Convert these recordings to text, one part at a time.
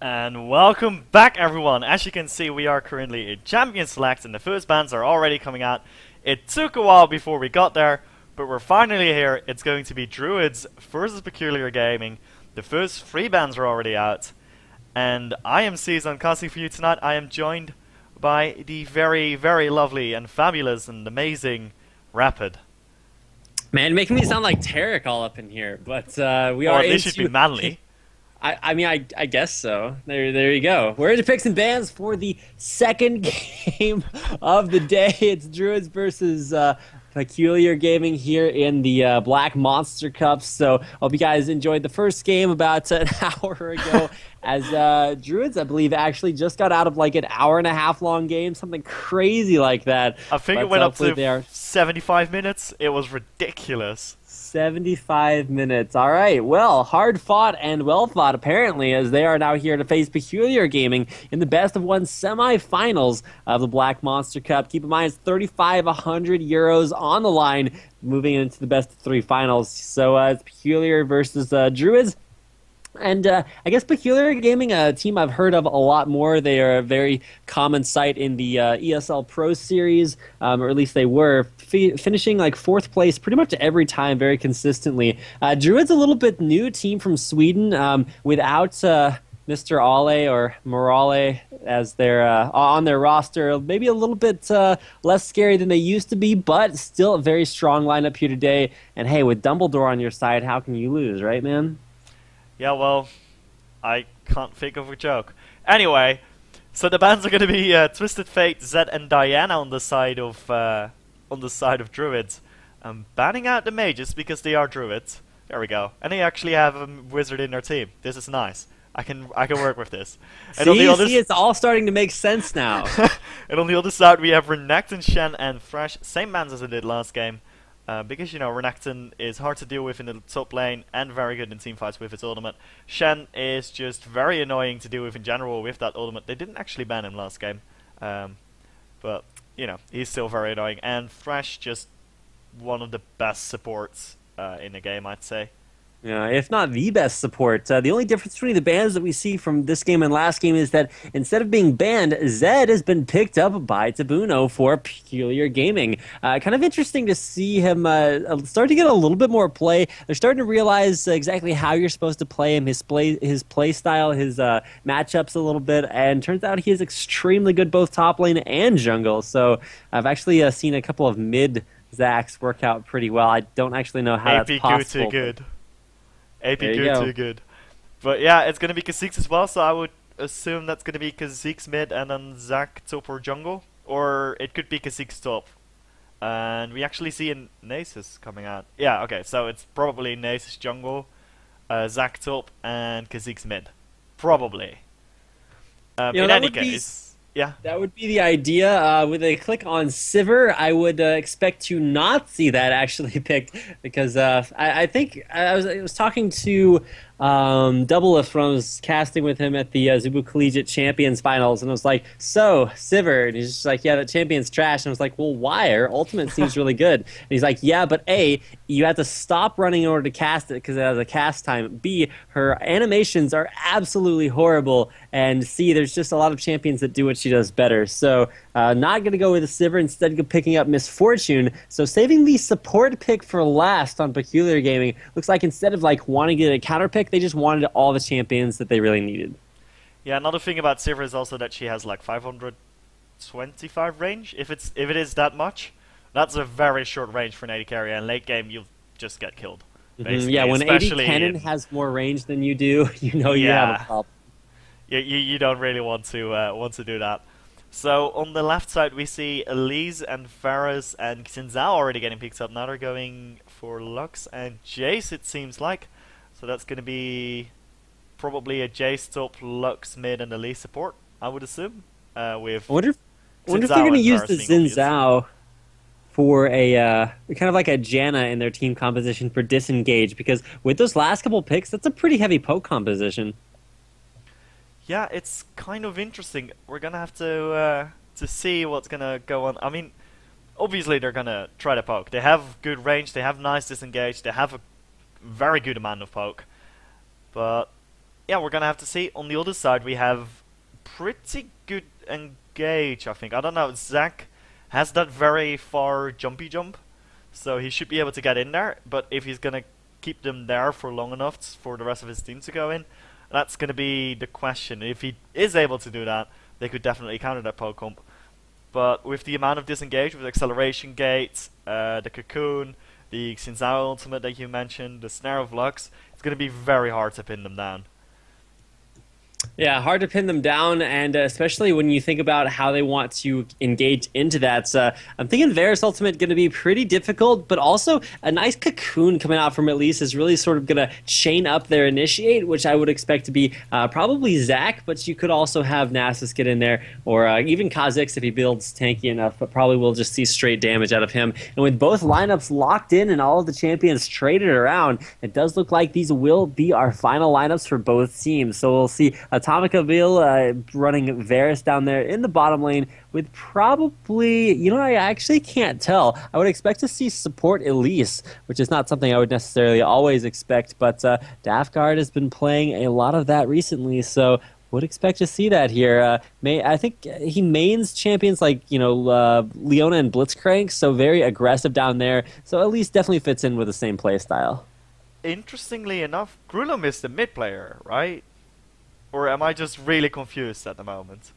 And welcome back, everyone. As you can see, we are currently in Champion Select and the first bans are already coming out. It took a while before we got there, but we're finally here. It's going to be Druidz versus Peculiar Gaming. The first 3 bans are already out. And I am Season casting for you tonight. I am joined by the very, very lovely and fabulous and amazing Rapid. Man, making me sound like Tarek all up in here, but we Or are at least into... you'd be manly. I mean, I guess so. There you go. We're into picks and bans for the second game of the day. It's Druidz versus Peculiar Gaming here in the Black Monster Cup. So, hope you guys enjoyed the first game about an hour ago. As Druidz, I believe, actually just got out of like an hour-and-a-half long game, something crazy like that. I think it went up to 75 minutes. It was ridiculous. 75 minutes. All right. Well, hard fought and well fought, apparently, as they are now here to face Peculiar Gaming in the best of one semifinals of the Black Monster Cup. Keep in mind, it's 3,500 euros on the line moving into the best of 3 finals. So it's Peculiar versus Druidz. And I guess Peculiar Gaming, a team I've heard of a lot more. They are a very common sight in the ESL Pro Series, or at least they were, finishing like 4th place pretty much every time, very consistently. Druid's a little bit new team from Sweden, without Mr. Ale or Morale as their on their roster. Maybe a little bit less scary than they used to be, but still a very strong lineup here today. And hey, with Dumbledore on your side, how can you lose, right, man? Yeah, well, I can't think of a joke. Anyway, so the bans are going to be Twisted Fate, Zed, and Diana on the side of Druids. Banning out the mages because they are Druids. There we go. And they actually have a wizard in their team. This is nice. I can work with this. And see, it's all starting to make sense now. And on the other side, we have Renekton, Shen, and Thresh. Same bans as I did last game. Because, you know, Renekton is hard to deal with in the top lane and very good in teamfights with its ultimate. Shen is just very annoying to deal with in general with that ultimate. They didn't actually ban him last game. But, you know, he's still very annoying. And Thresh, just one of the best supports in the game, I'd say. Yeah, if not the best support. The only difference between the bans that we see from this game and last game is that instead of being banned, Zed has been picked up by Tabuno for Peculiar Gaming. Kind of interesting to see him start to get a little bit more play. They're starting to realize exactly how you're supposed to play him, his play style, his matchups a little bit, and turns out he is extremely good both top lane and jungle. So I've actually seen a couple of mid Zacs work out pretty well. I don't actually know how that's possible. Too good. AP too good. But yeah, it's going to be Kha'Zix as well, so I would assume that's going to be Kha'Zix mid and then Zac top or jungle. Or it could be Kha'Zix top. And we actually see a Nasus coming out. Yeah, okay, so it's probably Nasus jungle, Zac top, and Kha'Zix mid. Probably. In any case... Yeah. That would be the idea. With a click on Sivir, I would expect to not see that actually picked because I think I was talking to Doublelift when I was casting with him at the Zubu Collegiate Champions Finals, and I was like, so, Sivir, and he's just like, yeah, that champion's trash, and I was like, well, why? Her ultimate seems really good. And he's like, yeah, but A, you have to stop running in order to cast it because it has a cast time. B, her animations are absolutely horrible, and C, there's just a lot of champions that do what she does better. So, not going to go with a Sivir, instead of picking up Misfortune. So, saving the support pick for last on Peculiar Gaming, looks like instead of like wanting to get a counter pick, they just wanted all the champions that they really needed. Yeah, another thing about Sivir is also that she has like 525 range. If it is that much, that's a very short range for an AD carry, and late game you'll just get killed. Yeah, when AD Cannon has more range than you do, you know you have a problem. You don't really want to do that. So on the left side we see Elise and Varus and Xin Zhao already getting picked up. Now they're going for Lux and Jace, it seems like. So that's going to be probably a Jace top, Lux mid, and Elise support, I would assume. With I wonder if they're going to use the Xin Zhao for a kind of like a Janna in their team composition for disengage, because with those last couple picks, that's a pretty heavy poke composition. Yeah, it's kind of interesting. We're gonna have to see what's gonna go on. I mean, obviously they're gonna try to poke. They have good range. They have nice disengage. They have a very good amount of poke. But yeah, we're gonna have to see. On the other side, we have pretty good engage, I think. I don't know, Zach has that very far jumpy jump, so he should be able to get in there, but if he's gonna keep them there for long enough for the rest of his team to go in, that's gonna be the question. If he is able to do that, they could definitely counter that poke hump. But with the amount of disengage, with acceleration gates, the cocoon, the Xinzao ultimate that you mentioned, the snare of Lux, it's gonna be very hard to pin them down. Yeah, hard to pin them down, and especially when you think about how they want to engage into that. So I'm thinking Varus Ultimate going to be pretty difficult, but also a nice cocoon coming out from Elise is really sort of going to chain up their initiate, which I would expect to be probably Zac, but you could also have Nasus get in there, or even Kha'Zix if he builds tanky enough, but probably we'll just see straight damage out of him. And with both lineups locked in and all of the champions traded around, it does look like these will be our final lineups for both teams. So we'll see Atomica running Varus down there in the bottom lane with probably, I actually can't tell. I would expect to see support Elise, which is not something I would necessarily always expect, but Dafgard has been playing a lot of that recently, so would expect to see that here. I think he mains champions like, Leona and Blitzcrank, so very aggressive down there, so Elise definitely fits in with the same playstyle. Interestingly enough, Grulum is the mid player, right? Or am I just really confused at the moment?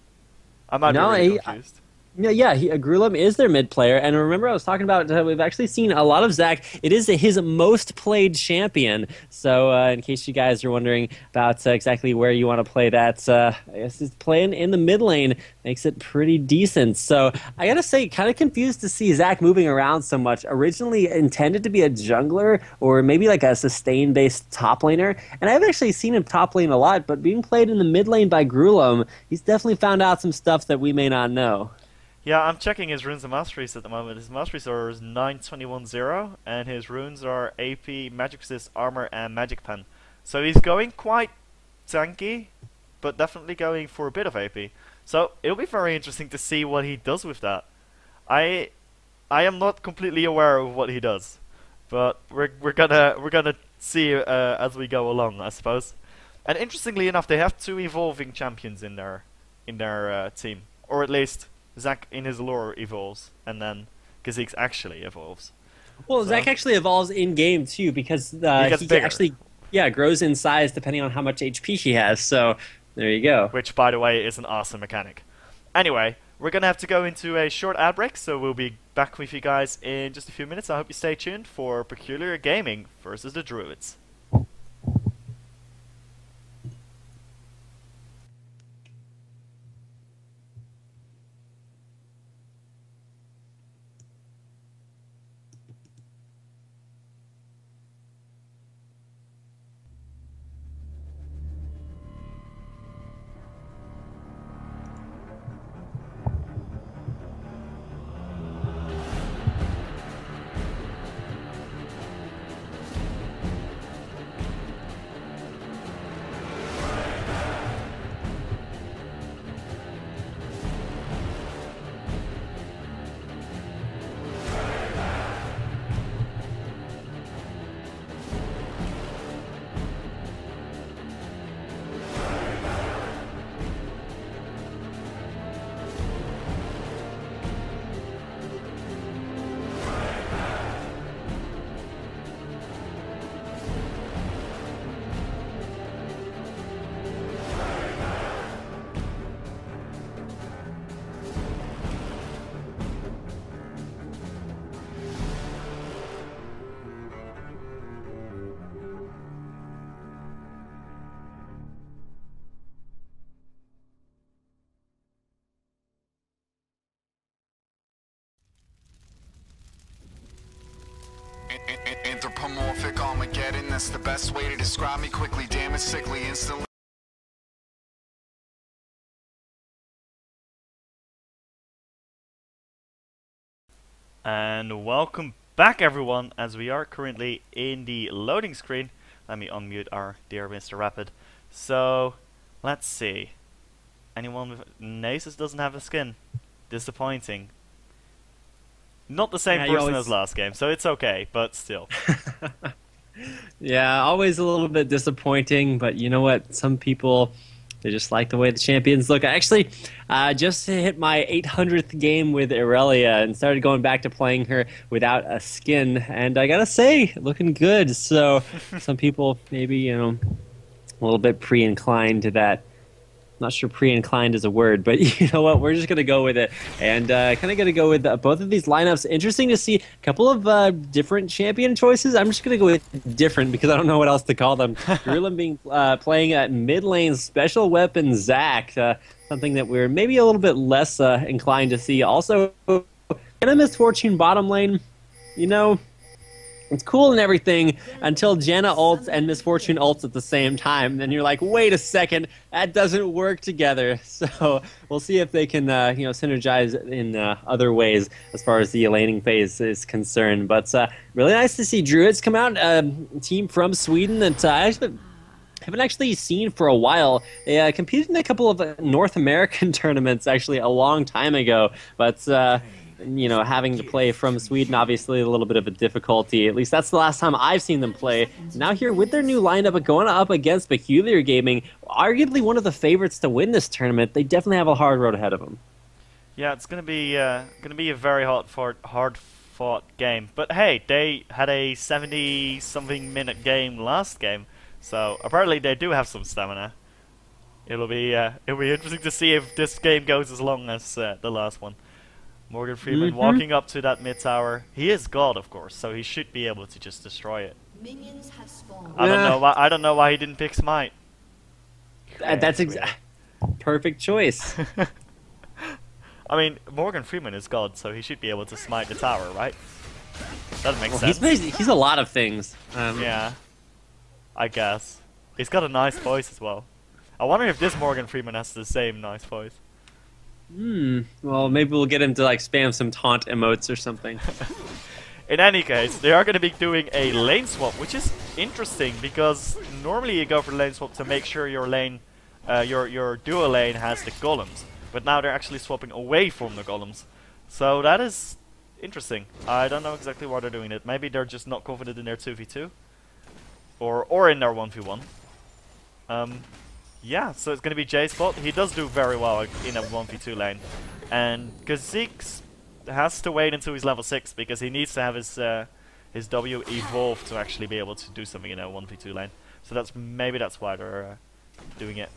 I might be really confused. Yeah, Grulum is their mid player, and remember I was talking about we've actually seen a lot of Zac. It is his most played champion, so in case you guys are wondering about exactly where you want to play that, I guess he's playing in the mid lane makes it pretty decent. So I gotta say, kind of confused to see Zac moving around so much. Originally intended to be a jungler, or maybe like a sustain-based top laner, and I've actually seen him top lane a lot, but being played in the mid lane by Grulum, he's definitely found out some stuff that we may not know. Yeah, I'm checking his runes and masteries at the moment. His masteries are 9210, and his runes are AP, Magic Resist, Armor, and Magic Pen. So he's going quite tanky, but definitely going for a bit of AP. So it'll be very interesting to see what he does with that. I am not completely aware of what he does, but we're gonna see as we go along, I suppose. And interestingly enough, they have two evolving champions in their team, or at least Zac in his lore evolves, and then Kha'Zix actually evolves. Well, so Zac actually evolves in game too, because he actually grows in size depending on how much HP he has. So there you go. Which, by the way, is an awesome mechanic. Anyway, we're gonna have to go into a short ad break, so we'll be back with you guys in just a few minutes. I hope you stay tuned for Peculiar Gaming versus the Druidz. Anthropomorphic Armageddon, that's the best way to describe me. Quickly damage, sickly, instantly. And welcome back, everyone, as we are currently in the loading screen. Let me unmute our dear Mr. Rapid. So, let's see. Anyone with Nasus doesn't have a skin. Disappointing. Not the same person as last game, so it's okay, but still. Yeah, always a little bit disappointing, but you know what? Some people, they just like the way the champions look. I actually just hit my 800th game with Irelia and started going back to playing her without a skin, and I gotta say, looking good. So some people maybe, a little bit pre-inclined to that. Not sure pre-inclined is a word, but you know what? We're just going to go with it. And kind of going to go with both of these lineups. Interesting to see a couple of different champion choices. I'm just going to go with different because I don't know what else to call them. Gurulim being playing at mid lane special weapon Zac, something that we're maybe a little bit less inclined to see. Also, kind of Misfortune bottom lane, it's cool and everything until Janna ults and Misfortune ults at the same time. Then you're like, wait a second, that doesn't work together. So we'll see if they can, synergize in other ways as far as the laning phase is concerned. But really nice to see Druidz come out, a team from Sweden that I haven't actually seen for a while. They competed in a couple of North American tournaments actually a long time ago, but having to play from Sweden, obviously a little bit of a difficulty. At least that's the last time I've seen them play. Now here with their new lineup, but going up against Peculiar Gaming, arguably one of the favorites to win this tournament, they definitely have a hard road ahead of them. Yeah, it's gonna be a very hard-fought game. But hey, they had a 70-something minute game last game, so apparently they do have some stamina. It'll be interesting to see if this game goes as long as the last one. Morgan Freeman walking up to that mid tower. He is God, of course, so he should be able to just destroy it. Minions have spawned. I don't know why he didn't pick Smite. That's perfect choice. I mean, Morgan Freeman is God, so he should be able to smite the tower, right? That makes sense. He's a lot of things. Yeah, I guess. He's got a nice voice as well. I wonder if this Morgan Freeman has the same nice voice. Well, maybe we'll get him to spam some taunt emotes or something. In any case, they are going to be doing a lane swap, which is interesting because normally you go for lane swap to make sure your lane, your duo lane has the golems, but now they're actually swapping away from the golems. So that is interesting. I don't know exactly why they're doing it. Maybe they're just not confident in their 2v2, or in their 1v1. Yeah, so it's going to be Jay's fault. He does do very well in a 1v2 lane. And Kha'Zix has to wait until he's level 6 because he needs to have his W evolve to actually be able to do something in a 1v2 lane. So maybe that's why they're doing it.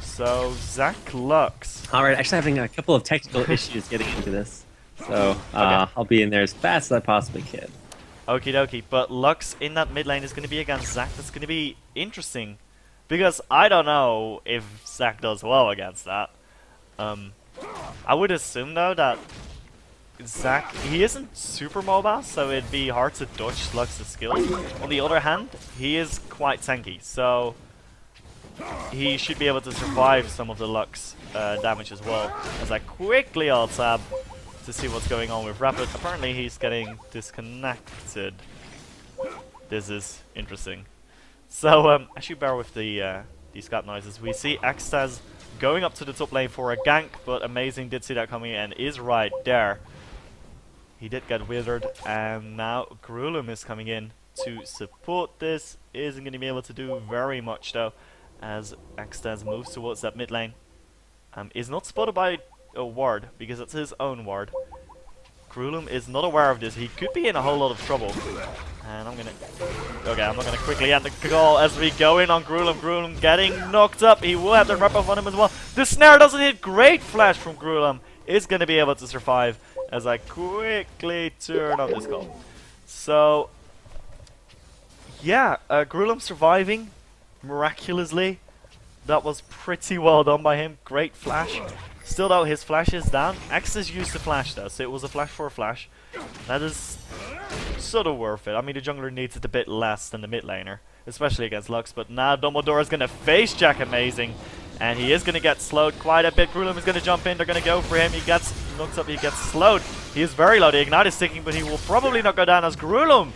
So Zac Lux. Alright, actually having a couple of technical issues getting into this. So Okay. I'll be in there as fast as I possibly can. Okie dokie, but Lux in that mid lane is going to be against Zac. That's going to be interesting because I don't know if Zac does well against that. I would assume though that Zac, he isn't super mobile, so it'd be hard to dodge Lux's skills. On the other hand, he is quite tanky, so he should be able to survive some of the Lux damage as well. As I quickly alt-tab to see what's going on with Rapid. Apparently he's getting disconnected. This is interesting. So as you bear with the these scat noises, we see Xtaz going up to the top lane for a gank, but Amazing did see that coming and is right there. He did get withered, and now Gurulim is coming in to support this. Isn't going to be able to do very much though, as Xtaz moves towards that mid lane. Is not spotted by a ward because it's his own ward. Gurulim is not aware of this. He could be in a whole lot of trouble. And I'm not gonna quickly end the call as we go in on Gurulim. Gurulim getting knocked up. He will have the wrap up on him as well. The snare doesn't hit. Great flash from Gurulim. Is gonna be able to survive as I quickly turn on this call. So yeah, Gurulim surviving miraculously. That was pretty well done by him. Great flash. Still though, his flash is down. Xtaz used the flash though, so it was a flash for a flash. That is sort of worth it. I mean, the jungler needs it a bit less than the mid laner, especially against Lux. But now Dumbledore is going to face Jack Amazing, and he is going to get slowed quite a bit. Gurulim is going to jump in. They're going to go for him. He gets knocked up. He gets slowed. He is very low. The Ignite is sticking, but he will probably not go down as Gurulim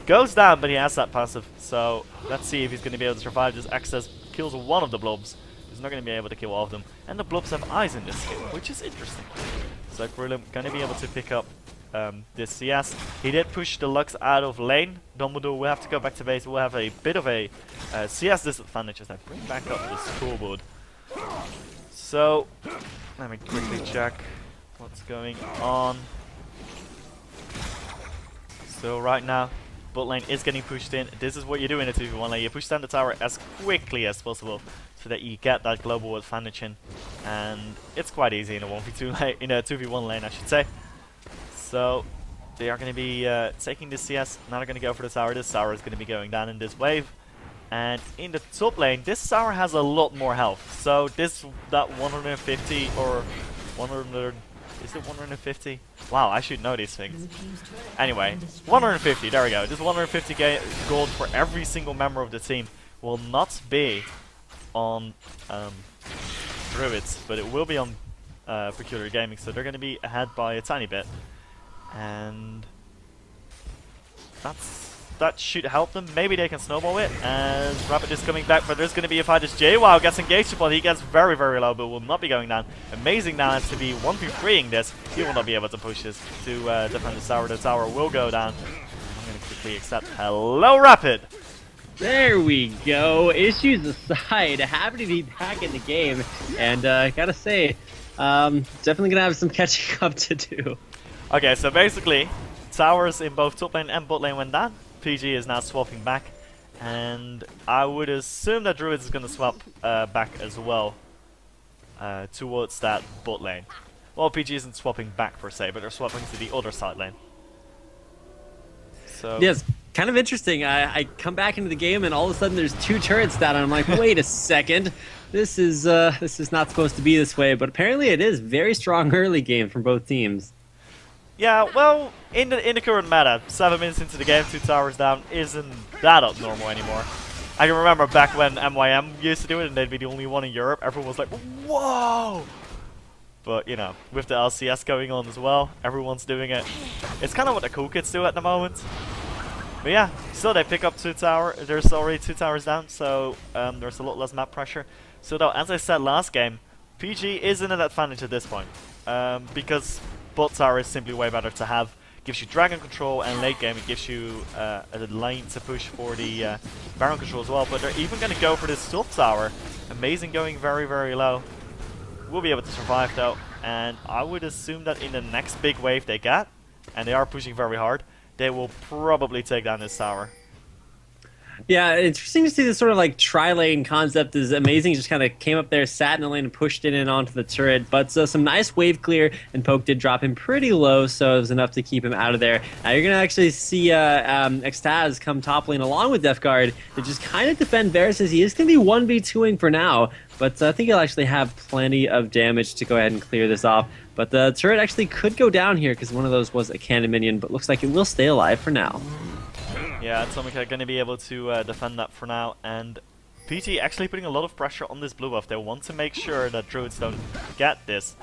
goes down, but he has that passive. So let's see if he's going to be able to survive this. Xtaz kills one of the blobs. He's not going to be able to kill all of them. And the blobs have eyes in this game, which is interesting. So Gurulim going to be able to pick up this CS. He did push the Lux out of lane. Dumbledore will have to go back to base. We'll have a bit of a CS disadvantage as I bring back up the scoreboard. So, let me quickly check what's going on. So right now, bot lane is getting pushed in. This is what you do in a 2v1 lane. You push down the tower as quickly as possible so that you get that global advantage in. And it's quite easy in a 1v2 lane, in a 2v1 lane I should say. So they are going to be taking this CS, now they're going to go for the tower. This tower is going to be going down in this wave. And in the top lane, this tower has a lot more health. So that 150 or 100, is it 150? Wow, I should know these things. Anyway, 150, there we go. This 150 gold for every single member of the team will not be on Druidz, but it will be on Peculiar Gaming, so they're going to be ahead by a tiny bit. And that should help them. Maybe they can snowball it as Rapid is coming back, but there's going to be a fight as JWoww gets engaged upon. He gets very, very low, but will not be going down. Amazing now has to be 1v3ing this. He will not be able to push this to defend the tower. The tower will go down. I'm going to quickly accept. Hello, Rapid! There we go. Issues aside, happy to be back in the game, and gotta say, definitely gonna have some catching up to do. Okay, so basically, towers in both top lane and bot lane went down. PG is now swapping back, and I would assume that Druidz is gonna swap back as well towards that bot lane. Well, PG isn't swapping back per se, but they're swapping to the other side lane. So yes, kind of interesting. I come back into the game and all of a sudden there's 2 turrets down, and I'm like, wait a second, this is not supposed to be this way. But apparently it is. Very strong early game from both teams. Yeah, well, in the current meta, 7 minutes into the game, 2 towers down isn't that abnormal anymore. I can remember back when MYM used to do it and they'd be the only one in Europe. Everyone was like, whoa! But, you know, with the LCS going on as well, everyone's doing it. It's kind of what the cool kids do at the moment. But yeah, still they pick up 2 towers. There's already 2 towers down, so there's a lot less map pressure. So though, as I said last game, PG is in an advantage at this point. Because bot tower is simply way better to have. Gives you dragon control, and late game it gives you a lane to push for the Baron control as well. But they're even going to go for this top tower. Amazing, going very, very low. Will be able to survive though, and I would assume that in the next big wave they get, and they are pushing very hard, they will probably take down this tower. Yeah, interesting to see this sort of like tri-lane concept is amazing. Just kind of came up there, sat in the lane, and pushed it in onto the turret. But some nice wave clear, and Poke did drop him pretty low, so it was enough to keep him out of there. Now you're going to actually see Extaz come top lane along with Death Guard to just kind of defend Varus, as he is going to be 1v2ing for now. But I think he'll actually have plenty of damage to go ahead and clear this off. But the turret actually could go down here because one of those was a cannon minion, but looks like it will stay alive for now. Yeah, Atomic are going to be able to defend that for now, and PT actually putting a lot of pressure on this blue buff. They want to make sure that Druidz don't get this.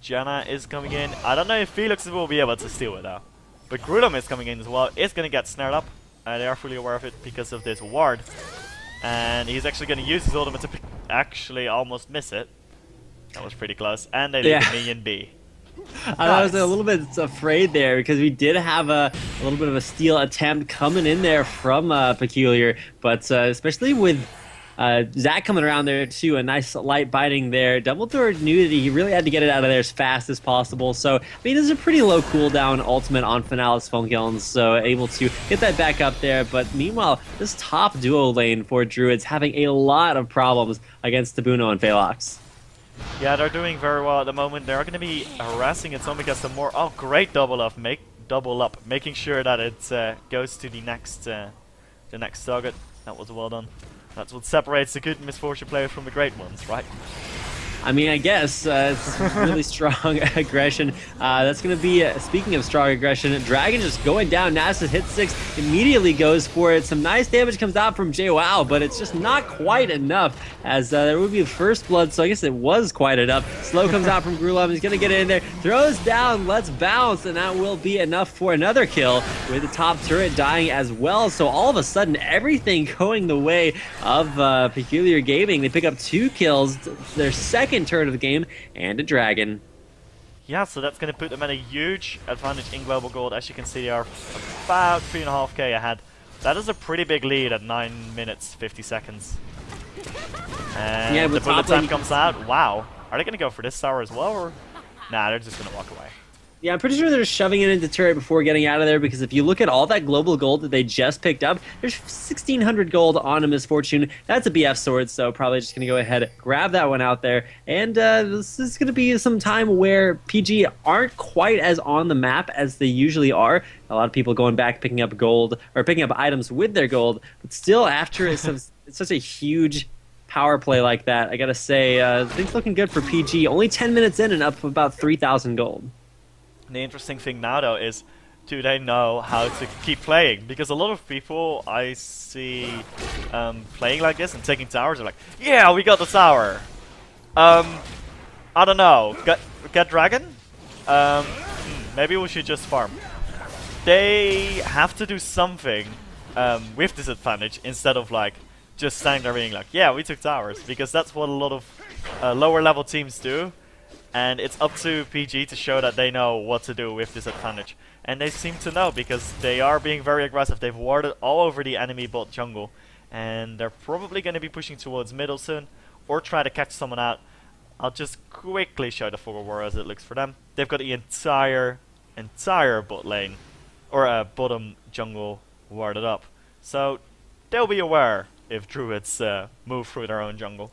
Janna is coming in. I don't know if Felix will be able to steal it though. But Grudem is coming in as well. It's going to get snared up. They are fully aware of it because of this ward. And he's actually going to use his ultimate to actually almost miss it. That was pretty close. And they leave the minion B. I was a little bit afraid there because we did have a little bit of a steal attempt coming in there from Peculiar, but especially with Zach coming around there too, a nice light biting there. Dumbledore knew that he really had to get it out of there as fast as possible. So, I mean, this is a pretty low cooldown ultimate on Finalis Funkilns, so able to get that back up there. But meanwhile, this top duo lane for Druidz having a lot of problems against Tabuno and Phelox. Yeah, they're doing very well at the moment. They're going to be harassing Atomic as the more... Oh, great double up, making sure that it goes to the next target. That was well done. That's what separates the good Misfortune players from the great ones, right? I mean, I guess it's really strong aggression. That's going to be, speaking of strong aggression, Dragon just going down. Nasus hit 6, immediately goes for it. Some nice damage comes out from JWoww, but it's just not quite enough, as there would be first blood, so I guess it was quite enough. Slow comes out from Grulum. He's going to get in there, throws down, let's bounce, and that will be enough for another kill, with the top turret dying as well. So all of a sudden, everything going the way of Peculiar Gaming. They pick up 2 kills, their second turret of the game, and a dragon. Yeah, so that's going to put them at a huge advantage in global gold. As you can see, they are about 3.5k ahead. That is a pretty big lead at 9 minutes 50 seconds. And Yeah, the with bullet top time lane, comes out. Wow. Are they going to go for this tower as well? Or? Nah, they're just going to walk away. yeah, I'm pretty sure they're shoving it into turret before getting out of there, because if you look at all that global gold that they just picked up, there's 1,600 gold on a Misfortune. That's a BF sword, so probably just going to go ahead, grab that one out there. And this is going to be some time where PG aren't quite as on the map as they usually are. A lot of people going back picking up gold, or picking up items with their gold, but still after it's such a huge power play like that, I gotta say, things looking good for PG. Only 10 minutes in and up about 3,000 gold. The interesting thing now, though, is do they know how to keep playing? Because a lot of people I see playing like this and taking towers are like, yeah, we got the tower. I don't know. Get dragon? Maybe we should just farm. They have to do something with disadvantage instead of like just standing there being like, yeah, we took towers. Because that's what a lot of lower level teams do. And it's up to PG to show that they know what to do with disadvantage. And they seem to know, because they are being very aggressive. They've warded all over the enemy bot jungle. And they're probably going to be pushing towards middle soon, or try to catch someone out. I'll just quickly show the forward war as it looks for them. They've got the entire bot lane, or bottom jungle warded up. So they'll be aware if Druids move through their own jungle.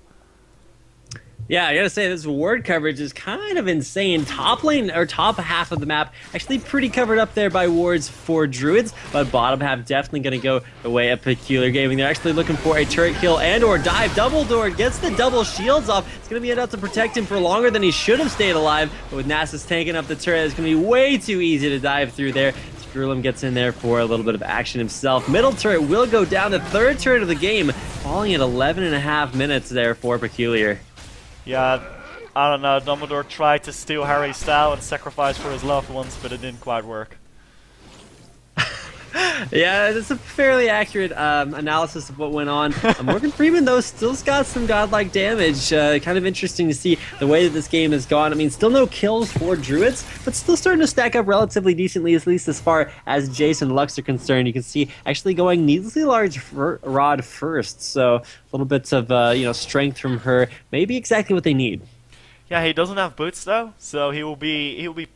Yeah, I gotta say, this ward coverage is kind of insane. Top lane, or top half of the map, actually pretty covered up there by wards for Druids, but bottom half definitely gonna go the way of Peculiar Gaming. They're actually looking for a turret kill and or dive. Dumbledore gets the double shields off. It's gonna be enough to protect him for longer than he should have stayed alive, but with Nasus tanking up the turret, it's gonna be way too easy to dive through there. Screwlum gets in there for a little bit of action himself. Middle turret will go down, the third turret of the game, falling at 11.5 minutes there for Peculiar. Yeah, I don't know, Dumbledore tried to steal Harry's style and sacrifice for his loved ones, but it didn't quite work. Yeah, that's a fairly accurate analysis of what went on. Morgan Freeman, though, still's got some godlike damage. Kind of interesting to see the way that this game has gone. I mean, still no kills for Druids, but still starting to stack up relatively decently, at least as far as Jason Lux are concerned. You can see actually going needlessly large rod first, so a little bits of strength from her, maybe exactly what they need. Yeah, he doesn't have boots though, so he will be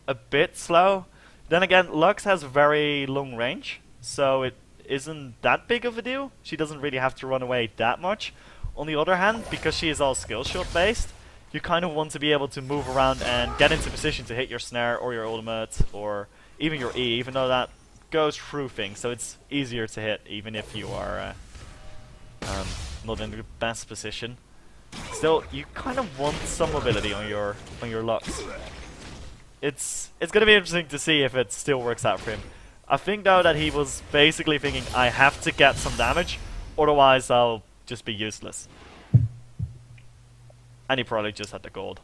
a bit slow. Then again, Lux has very long range, so it isn't that big of a deal. She doesn't really have to run away that much. On the other hand, because she is all skill shot based, you kind of want to be able to move around and get into position to hit your snare or your ultimate or even your E, even though that goes through things, so it's easier to hit even if you are not in the best position. Still, you kind of want some mobility on your Lux. It's gonna be interesting to see if it still works out for him. I think though that he was basically thinking, I have to get some damage, otherwise I'll just be useless. And he probably just had the gold.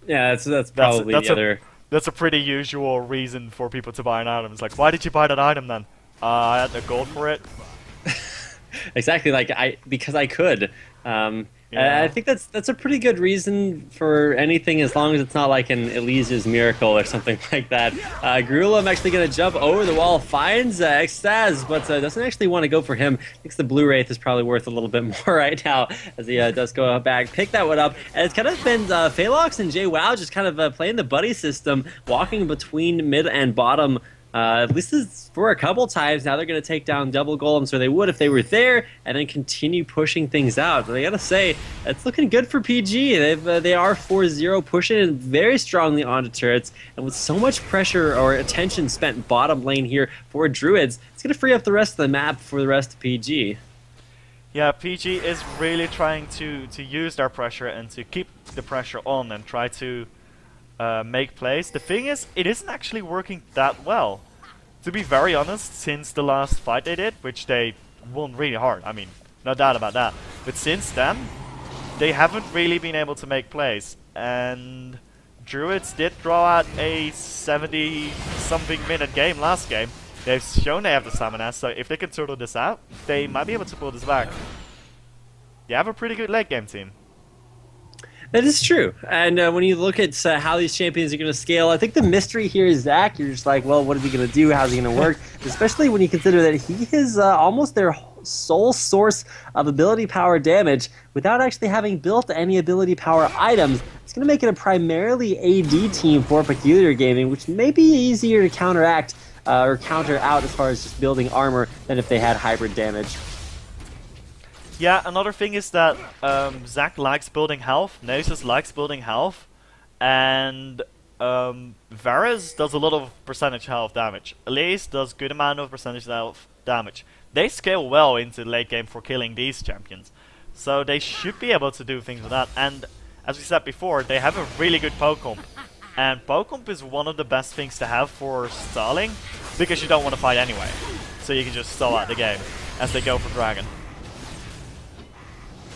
Yeah, that's probably the other. That's a pretty usual reason for people to buy an item. It's like, why did you buy that item then? I had the gold for it. Exactly, because I could. Yeah. I think that's a pretty good reason for anything, as long as it's not like an Elise's miracle or something like that. Gruulum actually going to jump over the wall, finds Extaz, but doesn't actually want to go for him. Thinks the Blue Wraith is probably worth a little bit more right now, as he does go back, pick that one up. And it's kind of been Phalox and JWoww just kind of playing the buddy system, walking between mid and bottom. At least for a couple times. Now they're going to take down double golems, or they would if they were there, and then continue pushing things out. But I got to say, it's looking good for PG. They are 4-0, pushing in very strongly onto turrets, and with so much pressure or attention spent bottom lane here for Druids, it's going to free up the rest of the map for the rest of PG. Yeah, PG is really trying to use their pressure and to keep the pressure on and try to make plays. The thing is, it isn't actually working that well. To be very honest, since the last fight they did, which they won really hard, I mean, no doubt about that. But since then, they haven't really been able to make plays. And Druids did draw out a 70-something minute game last game. They've shown they have the stamina, so if they can turtle this out, they might be able to pull this back. They have a pretty good late game team. That is true. And when you look at how these champions are going to scale, I think the mystery here is Zach. You're just like, well, what is he going to do? How's he going to work? Especially when you consider that he is almost their sole source of ability power damage without actually having built any ability power items. It's going to make it a primarily AD team for Peculiar Gaming, which may be easier to counteract or counter out as far as just building armor than if they had hybrid damage. Yeah, another thing is that Zac likes building health, Nasus likes building health, and Varus does a lot of percentage health damage. Elise does good amount of percentage health damage. They scale well into late game for killing these champions, so they should be able to do things with that. And as we said before, they have a really good poke comp, and poke comp is one of the best things to have for stalling, because you don't want to fight anyway, so you can just stall out the game as they go for Dragon.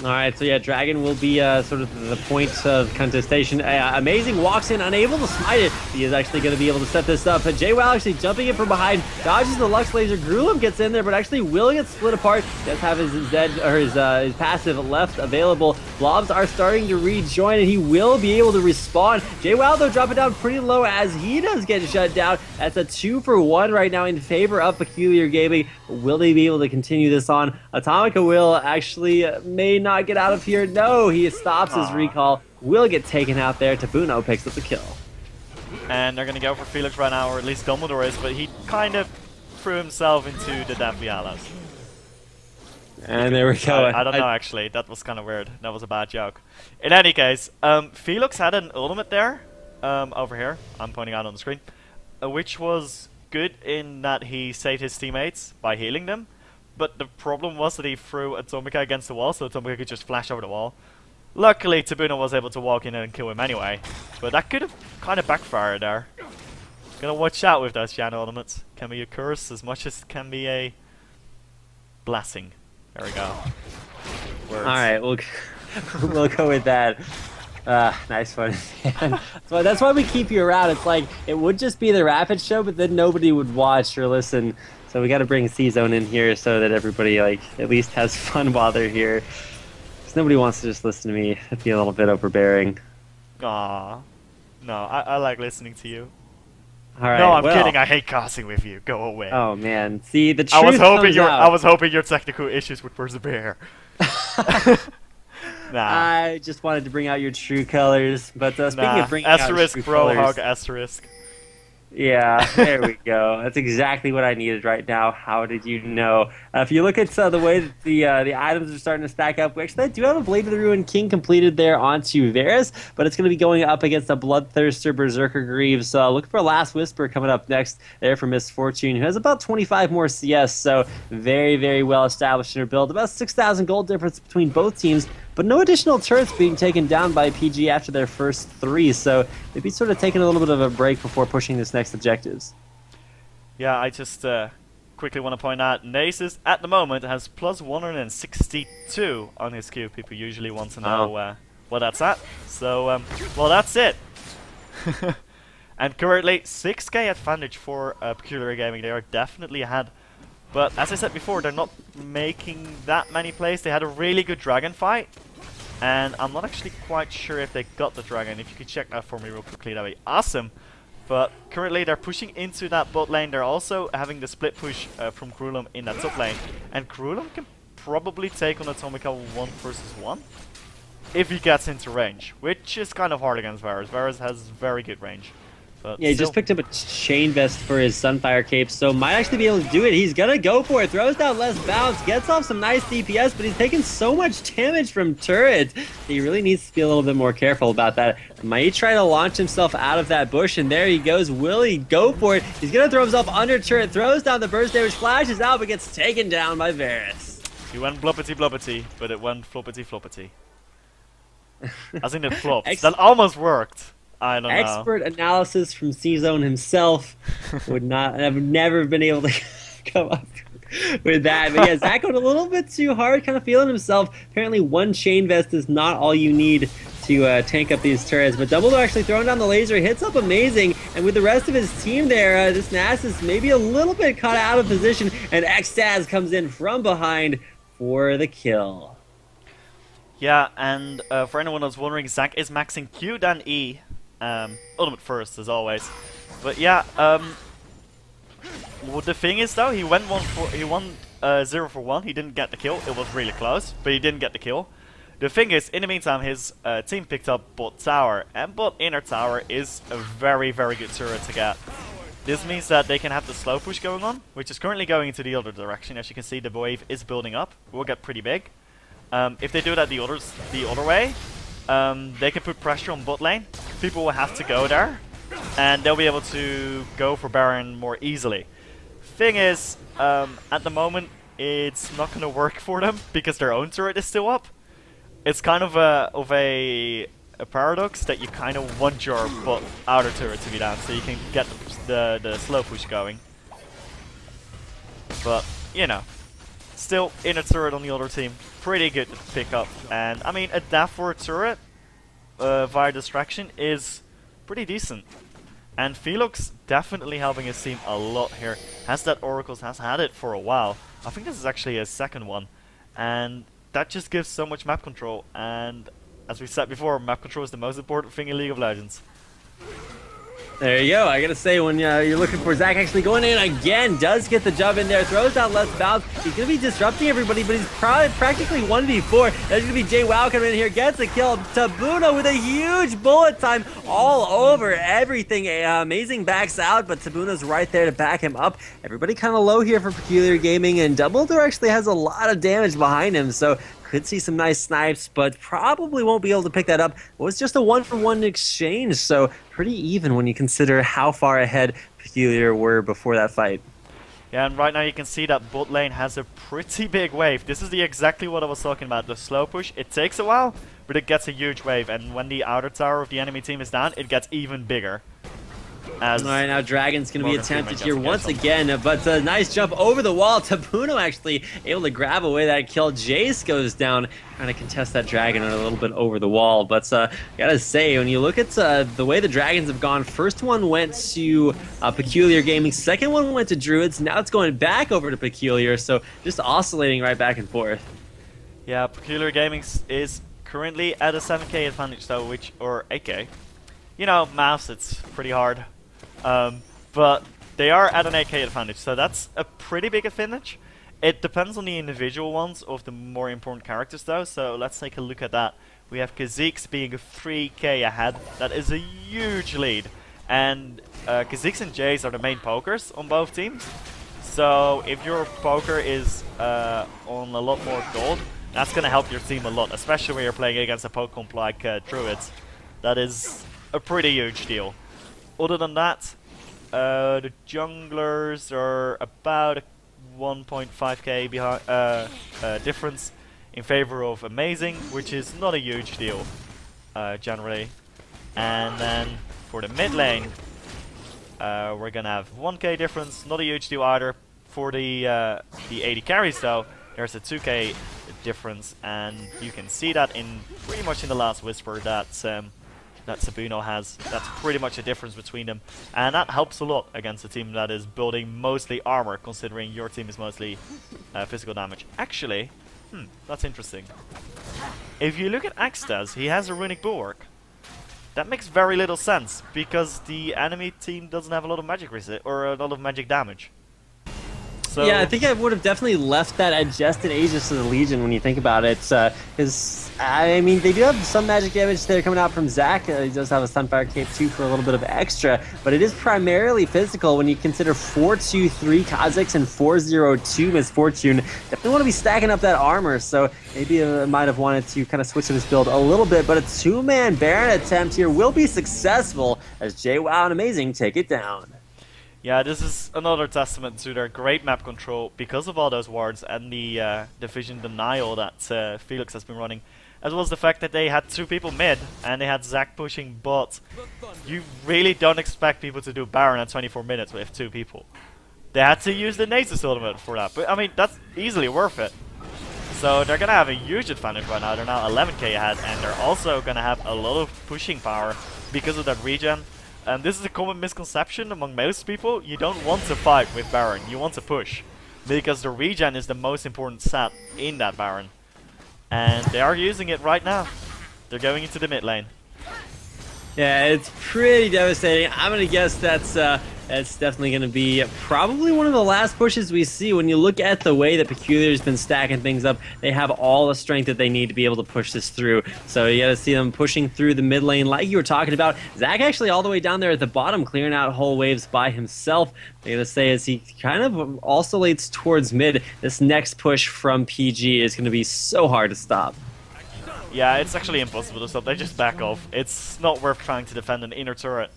Alright, so yeah, Dragon will be sort of the point of contestation. Amazing walks in, unable to smite it. He is actually going to be able to set this up. J-Wow actually jumping in from behind, dodges the Lux Laser. Gruelum gets in there, but actually will get split apart. He does have his Zed, or his passive left available. Blobs are starting to rejoin, and he will be able to respawn. J-Wow, though, dropping down pretty low as he does get shut down. That's a 2-for-1 right now in favor of Peculiar Gaming. Will they be able to continue this on? Atomica will actually may not get out of here. No, he stops his recall. Will get taken out there. Tabuno picks up the kill. And they're going to go for Felix right now, or at least Dumbledore is, but he kind of threw himself into the Damphialas. And there we go. I don't know, actually. That was kind of weird. That was a bad joke. In any case, Felix had an ultimate there, over here. I'm pointing out on the screen. Which was good in that he saved his teammates by healing them. But the problem was that he threw Atomica against the wall, so Atomica could just flash over the wall. Luckily, Tabuno was able to walk in and kill him anyway. But that could have kind of backfired there. Gonna watch out with those Shan ultimates. Can be a curse as much as it can be a blessing. There we go. Alright, we'll go with that. Nice one. So that's why we keep you around. It's like, it would just be the Rapid show, but then nobody would watch or listen. So we got to bring C-Zone in here so that everybody like at least has fun while they're here. Because nobody wants to just listen to me. It'd be a little bit overbearing. Aww. No, I like listening to you. Alright, no, I'm kidding. I hate casting with you. Go away. Oh man, see the truth I was hoping your technical issues would persevere. Nah. I just wanted to bring out your true colors. But speaking of bringing out your true bro, colors, hug asterisk. Yeah, there we go. That's exactly what I needed right now. How did you know? If you look at the way that the items are starting to stack up, we actually do have a Blade of the Ruined King completed there onto Varus, but it's going to be going up against a Bloodthirster Berserker Greaves. Looking for Last Whisper coming up next there for Misfortune, who has about 25 more CS, so very, very well established in her build. About 6,000 gold difference between both teams, but no additional turrets being taken down by PG after their first 3, so they'd be sort of taking a little bit of a break before pushing this next objectives. Yeah, I just quickly want to point out, Nasus at the moment has plus 162 on his Q. People usually want to know what that's at. So, well, that's it. And currently, 6k advantage for Peculiar Gaming. They are definitely ahead. But as I said before, they're not making that many plays. They had a really good dragon fight. And I'm not actually quite sure if they got the dragon. If you could check that for me real quickly, that'd be awesome. But currently they're pushing into that bot lane. They're also having the split push from Gruelum in that top lane. And Gruelum can probably take on Atomica 1 versus 1. If he gets into range. Which is kind of hard against Varus. Varus has very good range. But yeah, he just picked up a chain vest for his Sunfire cape, so might actually be able to do it. He's gonna go for it, throws down less bounce, gets off some nice DPS, but he's taking so much damage from turrets. He really needs to be a little bit more careful about that. Might he try to launch himself out of that bush, and there he goes. Will he go for it? He's gonna throw himself under turret, throws down the burst damage, flashes out, but gets taken down by Varus. He went bloppity bloppity, but it went floppity floppity. I think it flopped. That almost worked. I don't know. Expert analysis from C-Zone himself would not have never been able to come up with that. But yeah, Zach went a little bit too hard, kind of feeling himself. Apparently one chain vest is not all you need to tank up these turrets. But Dumbledore actually throwing down the laser, hits up amazing. And with the rest of his team there, this Nasus maybe a little bit caught out of position. And Xtaz comes in from behind for the kill. Yeah, and for anyone who's wondering, Zac is maxing Q then E. Ultimate first, as always. But yeah, well, the thing is though, he won 0 for 1. He didn't get the kill. It was really close, but he didn't get the kill. The thing is, in the meantime, his team picked up bot tower, and bot inner tower is a very, very good turret to get. This means that they can have the slow push going on, which is currently going into the other direction. As you can see, the wave is building up. It will get pretty big. If they do that the other way, they can put pressure on bot lane. People will have to go there, and they'll be able to go for Baron more easily. Thing is, at the moment, it's not going to work for them because their own turret is still up. It's kind of a paradox that you kind of want your outer turret to be down so you can get the slow push going. But, you know, still inner turret on the other team, pretty good to pick up. And, I mean, a death for a turret via distraction is pretty decent. And Felix definitely helping his team a lot here. Has that Oracles, has had it for a while. I think this is actually his second one. And that just gives so much map control. And as we said before, map control is the most important thing in League of Legends. There you go. I gotta say, when you're looking for Zac actually going in again, does get the jump in there, throws out less bounce. He's gonna be disrupting everybody, but he's probably practically 1v4. That's gonna be JWoww coming in here, gets a kill. Tabuna with a huge bullet time all over everything. Amazing backs out, but Tabuna's right there to back him up. Everybody kind of low here for Peculiar Gaming, and Dumbledore actually has a lot of damage behind him, so could see some nice snipes, but probably won't be able to pick that up. It was just a 1-for-1 exchange, so pretty even when you consider how far ahead Peculiar were before that fight. Yeah, and right now you can see that bot lane has a pretty big wave. This is exactly what I was talking about. The slow push, it takes a while, but it gets a huge wave. And when the outer tower of the enemy team is down, it gets even bigger. All right, now Dragon's going to be attempted here once again, but a nice jump over the wall. Tabuno actually able to grab away that kill. Jace goes down, trying to contest that Dragon a little bit over the wall. But gotta say, when you look at the way the Dragons have gone, first one went to Peculiar Gaming, second one went to Druidz, now it's going back over to Peculiar, so just oscillating right back and forth. Yeah, Peculiar Gaming is currently at a 7k advantage though, or 8k. You know, maths, it's pretty hard. But they are at an 8k advantage, so that's a pretty big advantage. It depends on the individual ones of the more important characters though, so let's take a look at that. We have Kha'Zix being 3k ahead. That is a huge lead. And Kha'Zix and Jace are the main pokers on both teams. So if your poker is on a lot more gold, that's going to help your team a lot, especially when you're playing against a poke comp like Druidz. That is a pretty huge deal. Other than that, the junglers are about a 1.5k behind, difference in favor of Amazing, which is not a huge deal generally. And then for the mid lane, we're gonna have 1k difference, not a huge deal either. For the AD carries though, there's a 2k difference, and you can see that in pretty much in the last whisper that Sabuno has. That's pretty much a difference between them, and that helps a lot against a team that is building mostly armor, considering your team is mostly physical damage. Actually, that's interesting. If you look at Axtaz, he has a runic bulwark. That makes very little sense, because the enemy team doesn't have a lot of magic resist or a lot of magic damage. So yeah, I think I would have definitely left that adjusted Aegis to the Legion when you think about it. Because, I mean, they do have some magic damage there coming out from Zac. He does have a Sunfire Cape too for a little bit of extra. But it is primarily physical when you consider 4-2-3 Kha'Zix and 4-0-2 Misfortune. Definitely want to be stacking up that armor. So maybe I might have wanted to kind of switch to this build a little bit. But a two-man Baron attempt here will be successful as JWoww and Amazing take it down. Yeah, this is another testament to their great map control because of all those wards and the vision denial that Felix has been running, as well as the fact that they had two people mid and they had Zac pushing bot. You really don't expect people to do Baron at 24 minutes with two people. They had to use the Nasus ultimate for that, but I mean, that's easily worth it. So they're gonna have a huge advantage right now. They're now 11k ahead, and they're also gonna have a lot of pushing power because of that regen. And this is a common misconception among most people. You don't want to fight with Baron, you want to push. Because the regen is the most important stat in that Baron. And they are using it right now. They're going into the mid lane. Yeah, it's pretty devastating. I'm going to guess that's definitely going to be probably one of the last pushes we see. When you look at the way that Peculiar's been stacking things up, they have all the strength that they need to be able to push this through. So you got to see them pushing through the mid lane like you were talking about. Zach actually all the way down there at the bottom, clearing out whole waves by himself. I'm going to say as he kind of oscillates towards mid, this next push from PG is going to be so hard to stop. Yeah, it's actually impossible to stop. They just back off. It's not worth trying to defend an inner turret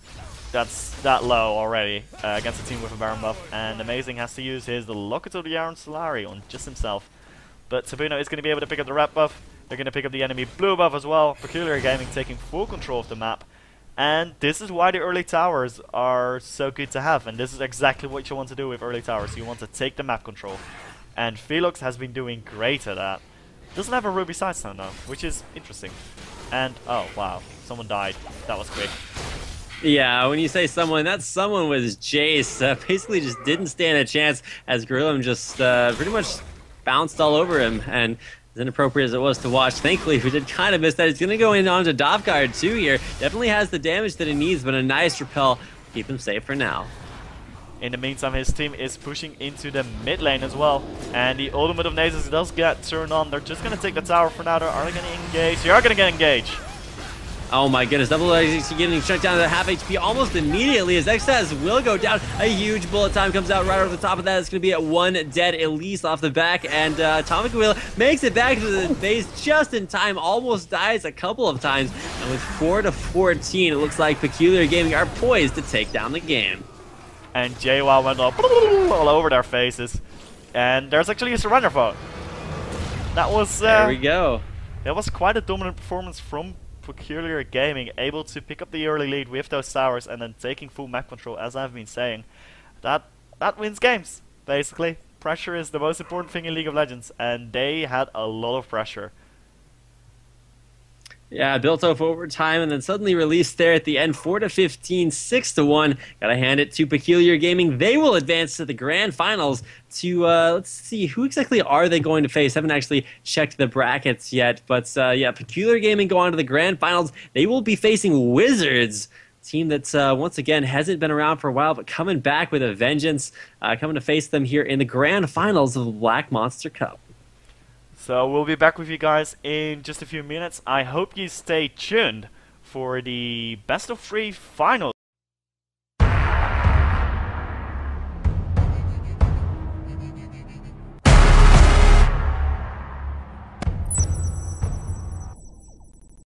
that's that low already against a team with a Baron buff. And Amazing has to use his Locket of the Iron Solari on just himself. But Sabuno is going to be able to pick up the red buff. They're going to pick up the enemy blue buff as well. Peculiar Gaming taking full control of the map. And this is why the early towers are so good to have. And this is exactly what you want to do with early towers. You want to take the map control. And Felix has been doing great at that. Doesn't have a Ruby Sidestone though, which is interesting. And, oh wow, someone died. That was quick. Yeah, when you say someone, that someone was Jace. Basically just didn't stand a chance as Gorillam just pretty much bounced all over him. And as inappropriate as it was to watch, thankfully we did kind of miss that. He's going to go in onto Dovguard too here. Definitely has the damage that he needs, but a nice repel. Keep him safe for now. In the meantime, his team is pushing into the mid lane as well. And the ultimate of Nasus does get turned on. They're just going to take the tower for now. Are they going to engage? They are going to get engaged. Oh my goodness, double XC getting shut down to half HP almost immediately as Extaz will go down. A huge bullet time comes out right over the top of that. It's going to be at one dead Elise off the back. And Atomic Wheel makes it back to the base just in time. Almost dies a couple of times. And with 4-14, it looks like Peculiar Gaming are poised to take down the game. And JWoww went all over their faces. And there's actually a surrender vote. That was There we go. That was quite a dominant performance from Peculiar Gaming, able to pick up the early lead with those towers and then taking full map control, as I've been saying. That wins games, basically. Pressure is the most important thing in League of Legends, and they had a lot of pressure. Yeah, built up over time and then suddenly released there at the end, 4-15, 6-1. Gotta hand it to Peculiar Gaming. They will advance to the grand finals to, let's see, who exactly are they going to face? Haven't actually checked the brackets yet, but yeah, Peculiar Gaming go on to the grand finals. They will be facing Wizards, team that once again hasn't been around for a while, but coming back with a vengeance, coming to face them here in the grand finals of the Black Monster Cup. So we'll be back with you guys in just a few minutes. I hope you stay tuned for the best of 3 finals.